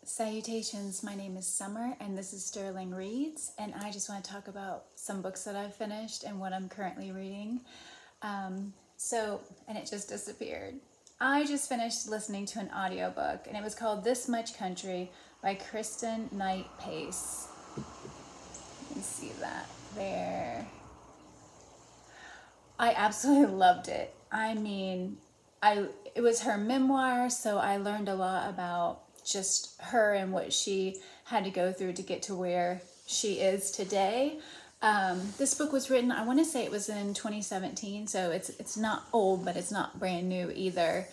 Salutations, my name is Summer and this is Sterling Reads, and I just want to talk about some books that I've finished and what I'm currently reading. And it just disappeared. I just finished listening to an audiobook and it was called This Much Country by Kristin Knight Pace. You can see that there. I absolutely loved it. I mean, it was her memoir, so I learned a lot about just her and what she had to go through to get to where she is today. This book was written, I want to say it was in 2017, so it's not old, but it's not brand new either.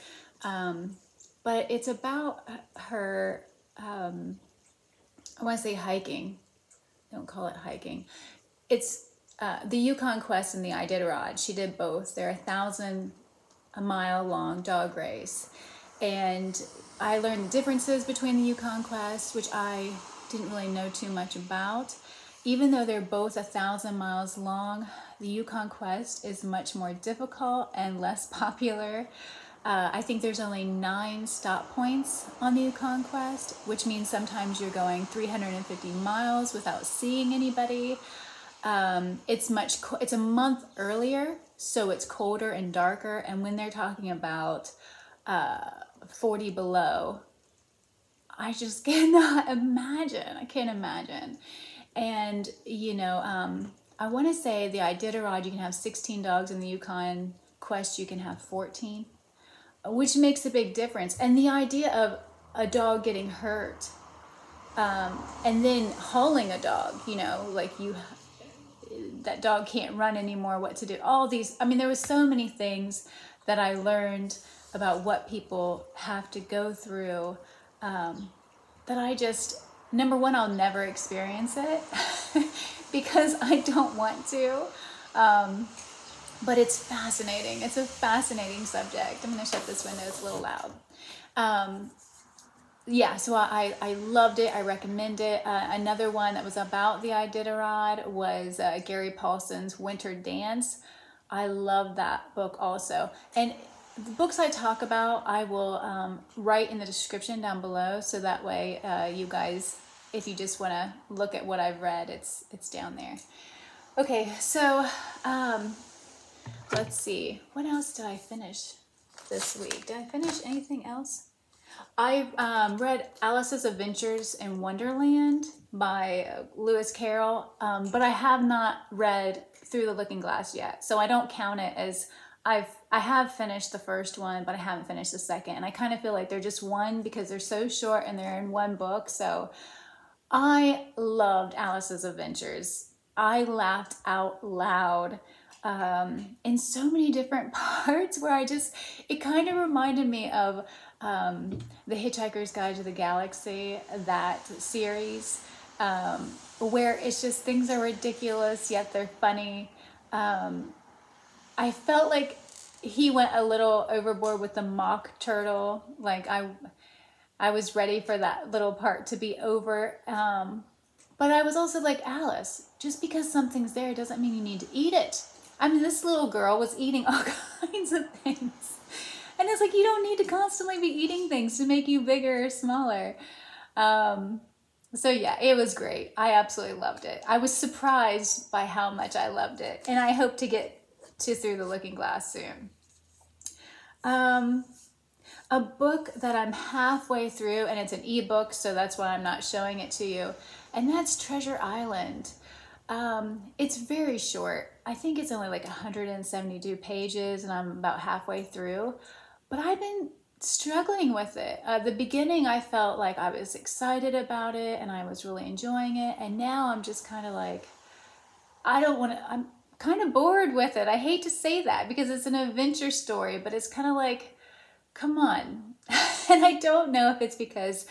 But it's about her, I want to say hiking. Don't call it hiking. It's the Yukon Quest and the Iditarod. She did both. They're 1,000-mile long dog race. And I learned the differences between the Yukon Quest, which I didn't really know too much about. Even though they're both 1,000 miles long, the Yukon Quest is much more difficult and less popular. I think there's only 9 stop points on the Yukon Quest, which means sometimes you're going 350 miles without seeing anybody. It's a month earlier, so it's colder and darker. And when they're talking about 40 below, I just cannot imagine. I can't imagine. And, you know, I want to say the Iditarod, you can have 16 dogs. In the Yukon Quest, you can have 14, which makes a big difference. And the idea of a dog getting hurt and then hauling a dog, you know, like that dog can't run anymore, what to do. All these, I mean, there was so many things that I learned about what people have to go through that I just, number one, I'll never experience it because I don't want to. But it's fascinating. It's a fascinating subject. I'm going to shut this window. It's a little loud. Yeah, so I loved it. I recommend it. Another one that was about the Iditarod was Gary Paulson's Winter Dance. I love that book also. And the books I talk about, I will write in the description down below, so that way you guys, if you just want to look at what I've read, it's down there. Okay, so let's see. What else did I finish this week? Did I finish anything else? I read Alice's Adventures in Wonderland by Lewis Carroll, but I have not read Through the Looking Glass yet, so I don't count it as I have finished the first one, but I haven't finished the second. And I kind of feel like they're just one because they're so short and they're in one book. So I loved Alice's Adventures. I laughed out loud in so many different parts where it kind of reminded me of The Hitchhiker's Guide to the Galaxy, that series, where it's just things are ridiculous, yet they're funny. I felt like he went a little overboard with the mock turtle. Like I was ready for that little part to be over. But I was also like, Alice, just because something's there doesn't mean you need to eat it. I mean, this little girl was eating all kinds of things. And it's like, you don't need to constantly be eating things to make you bigger or smaller. So yeah, it was great. I absolutely loved it. I was surprised by how much I loved it. And I hope to get to Through the Looking Glass soon. A book that I'm halfway through, and it's an ebook, so that's why I'm not showing it to you, and that's Treasure Island. It's very short. I think it's only like 172 pages, and I'm about halfway through, but I've been struggling with it. The beginning, I felt like I was excited about it, and I was really enjoying it, and now I'm just kind of like, I'm kind of bored with it. I hate to say that because it's an adventure story, but it's kind of like, come on. And I don't know if it's because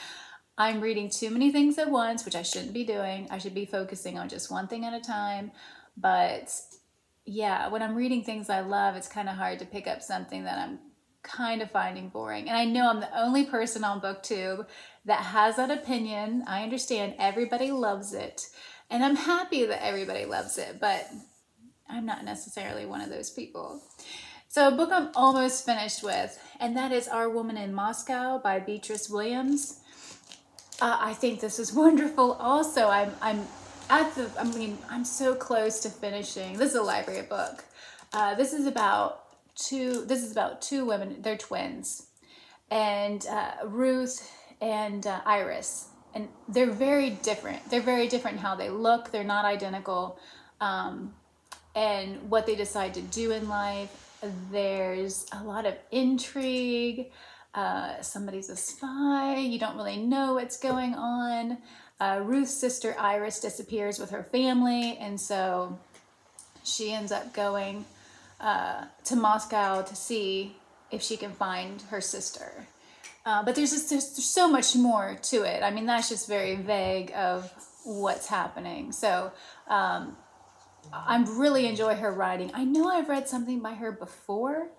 I'm reading too many things at once, which I shouldn't be doing. I should be focusing on just one thing at a time. But yeah, when I'm reading things I love, it's kind of hard to pick up something that I'm kind of finding boring. And I know I'm the only person on BookTube that has that opinion. I understand everybody loves it, and I'm happy that everybody loves it, but I'm not necessarily one of those people. So a book I'm almost finished with, and that is Our Woman in Moscow by Beatriz Williams. I think this is wonderful. Also, I'm so close to finishing. This is a library book. This is about two women. They're twins, and Ruth and Iris, and they're very different. They're very different in how they look. They're not identical, and what they decide to do in life. There's a lot of intrigue. Somebody's a spy. You don't really know what's going on. Ruth's sister Iris disappears with her family, and so she ends up going to Moscow to see if she can find her sister. But there's so much more to it. I mean, that's just very vague of what's happening. So I really enjoy her writing. I know I've read something by her before,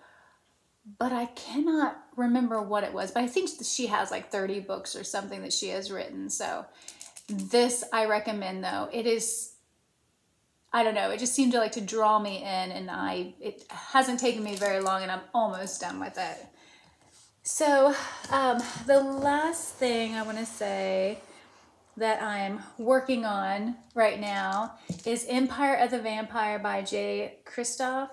but I cannot remember what it was. But I think she has like 30 books or something that she has written. So this I recommend, though. It is, I don't know, it just seemed to like to draw me in, and it hasn't taken me very long, and I'm almost done with it. So the last thing I want to say that I'm working on right now is Empire of the Vampire by J. Kristoff.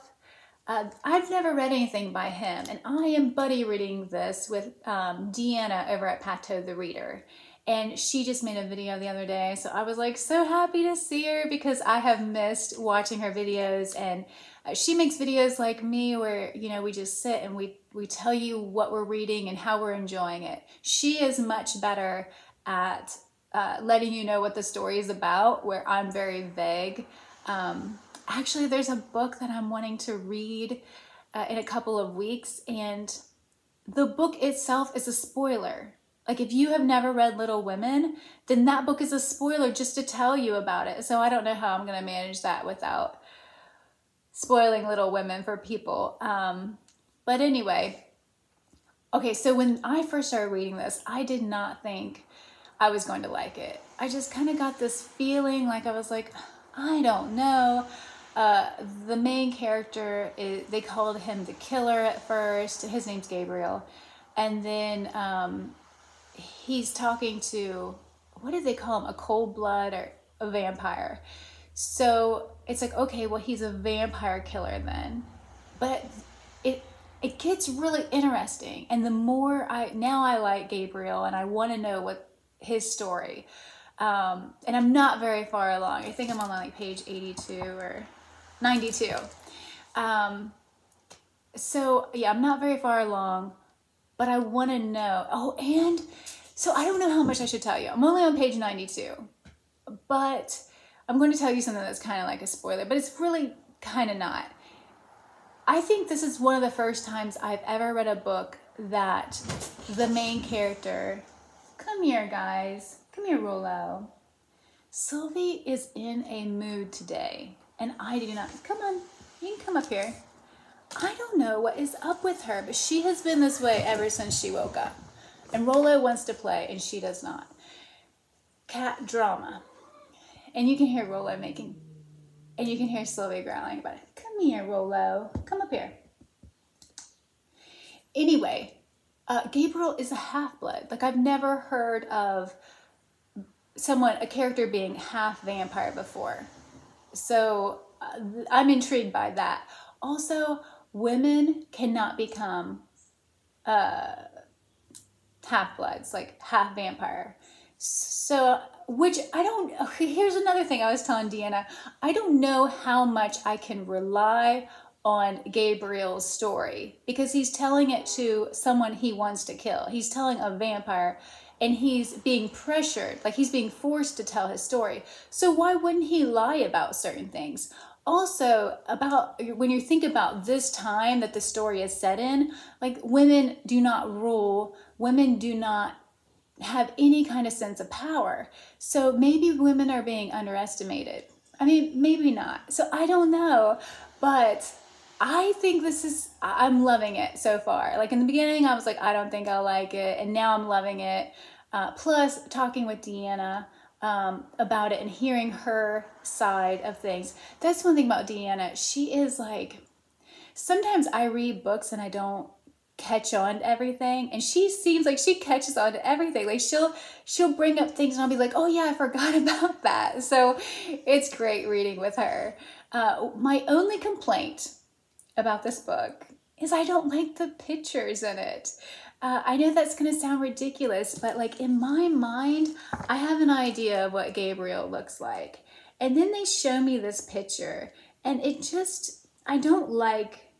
I've never read anything by him, and I am buddy reading this with Deanna over at Pato the Reader. And she just made a video the other day, so I was like so happy to see her because I have missed watching her videos. And she makes videos like me where, you know, we just sit and we tell you what we're reading and how we're enjoying it. She is much better at letting you know what the story is about, where I'm very vague. Actually, there's a book that I'm wanting to read in a couple of weeks, and the book itself is a spoiler. Like, if you have never read Little Women, then that book is a spoiler just to tell you about it. So I don't know how I'm going to manage that without spoiling Little Women for people. But anyway, okay, so when I first started reading this, I did not think I was going to like it. I just kind of got this feeling like I was like, I don't know. The main character, they called him the killer at first. His name's Gabriel. And then he's talking to, what did they call him? A cold blood or a vampire. So it's like, okay, well, he's a vampire killer then. But it gets really interesting. And the more now I like Gabriel and I want to know what his story. And I'm not very far along. I think I'm on like page 82 or 92. So yeah, I'm not very far along, but I want to know. Oh, and so I don't know how much I should tell you. I'm only on page 92, but I'm going to tell you something that's kind of like a spoiler, but it's really kind of not. I think this is one of the first times I've ever read a book that the main character, come here guys, come here Rollo. Sylvie is in a mood today, and I do not. Come on, you can come up here. I don't know what is up with her, but she has been this way ever since she woke up. And Rollo wants to play, and she does not. Cat drama. And you can hear Rollo making, and you can hear Sylvie growling about it. Come here, Rollo. Come up here. Anyway, Gabriel is a half-blood. Like, I've never heard of a character being half vampire before. So I'm intrigued by that. Also, women cannot become half-bloods, like half vampire. So, which I don't, here's another thing I was telling Deanna. I don't know how much I can rely on Gabriel's story because he's telling it to someone he wants to kill. He's telling a vampire and he's being pressured, like he's being forced to tell his story. So why wouldn't he lie about certain things? Also, about when you think about this time that the story is set in, like women do not rule, women do not have any kind of sense of power. So maybe women are being underestimated. I mean, maybe not. So I don't know, but I think I'm loving it so far. Like in the beginning, I was like, I don't think I'll like it. And now I'm loving it. Plus talking with Deanna about it and hearing her side of things. That's one thing about Deanna. She is like, sometimes I read books and I don't catch on to everything, and she seems like she catches on to everything. Like she'll bring up things and I'll be like, oh yeah, I forgot about that. So it's great reading with her. My only complaint about this book is I don't like the pictures in it. I know that's gonna sound ridiculous, but like in my mind, I have an idea of what Gabriel looks like. And then they show me this picture and it just, I don't like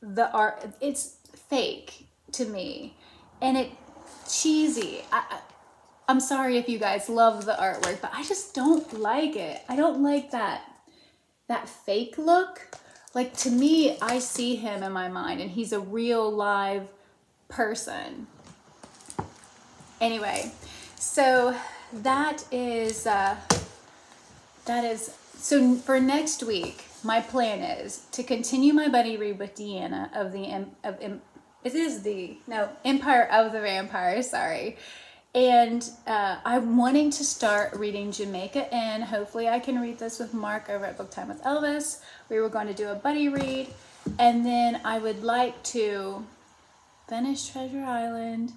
the art. It's fake to me and it cheesy. I'm sorry if you guys love the artwork, but I just don't like it. I don't like that fake look. Like to me, I see him in my mind and he's a real live person. Anyway, so that is so for next week, my plan is to continue my buddy read with Deanna of Empire of the Vampire, sorry. And I'm wanting to start reading Jamaica, and hopefully I can read this with Mark over at Book Time with Elvis. We were going to do a buddy read, and then I would like to finish Treasure Island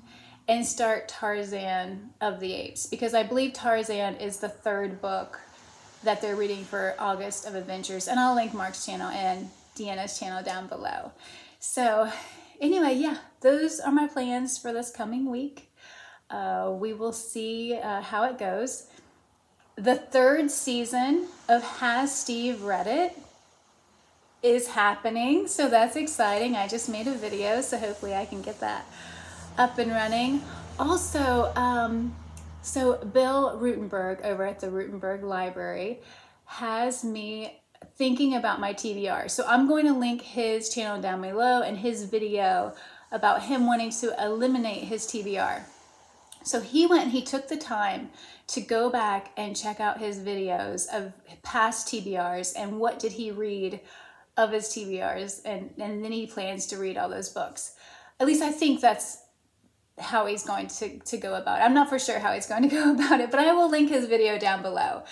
and start Tarzan of the Apes, because I believe Tarzan is the third book that they're reading for August of Adventures, and I'll link Mark's channel and Deanna's channel down below. So anyway, yeah, those are my plans for this coming week. We will see how it goes. The third season of Has Steve Read It is happening, so that's exciting. I just made a video, so hopefully I can get that up and running. Also, so Bill Ruttenberg over at the Ruttenberg Library has me thinking about my TBR. So I'm going to link his channel down below and his video about him wanting to eliminate his TBR. So he went and he took the time to go back and check out his videos of past TBRs and what did he read of his TBRs, and then he plans to read all those books. At least I think that's how he's going to go about it. I'm not for sure how he's going to go about it, but I will link his video down below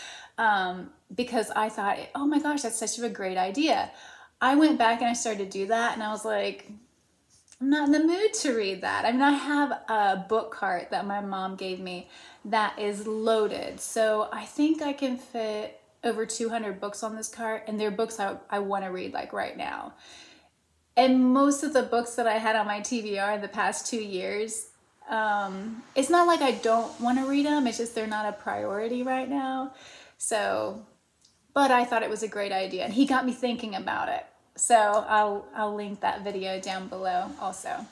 because I thought, oh my gosh, that's such a great idea. I went back and I started to do that and I was like, I'm not in the mood to read that. I mean, I have a book cart that my mom gave me that is loaded. So I think I can fit over 200 books on this cart, and they're books I want to read like right now. And most of the books that I had on my TBR in the past 2 years, it's not like I don't want to read them, it's just they're not a priority right now. So, but I thought it was a great idea, and he got me thinking about it. So I'll link that video down below also.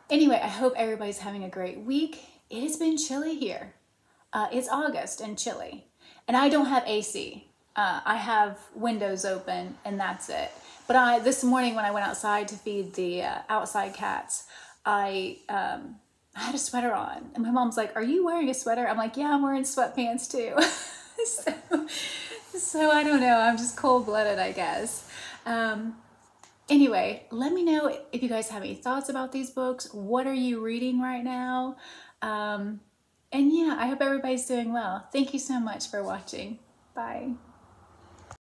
Anyway, I hope everybody's having a great week. It has been chilly here. It's August and chilly, and I don't have AC. I have windows open and that's it. But this morning when I went outside to feed the outside cats, I had a sweater on. And my mom's like, are you wearing a sweater? I'm like, yeah, I'm wearing sweatpants too. so I don't know. I'm just cold-blooded, I guess. Anyway, let me know if you guys have any thoughts about these books. What are you reading right now? And yeah, I hope everybody's doing well. Thank you so much for watching. Bye.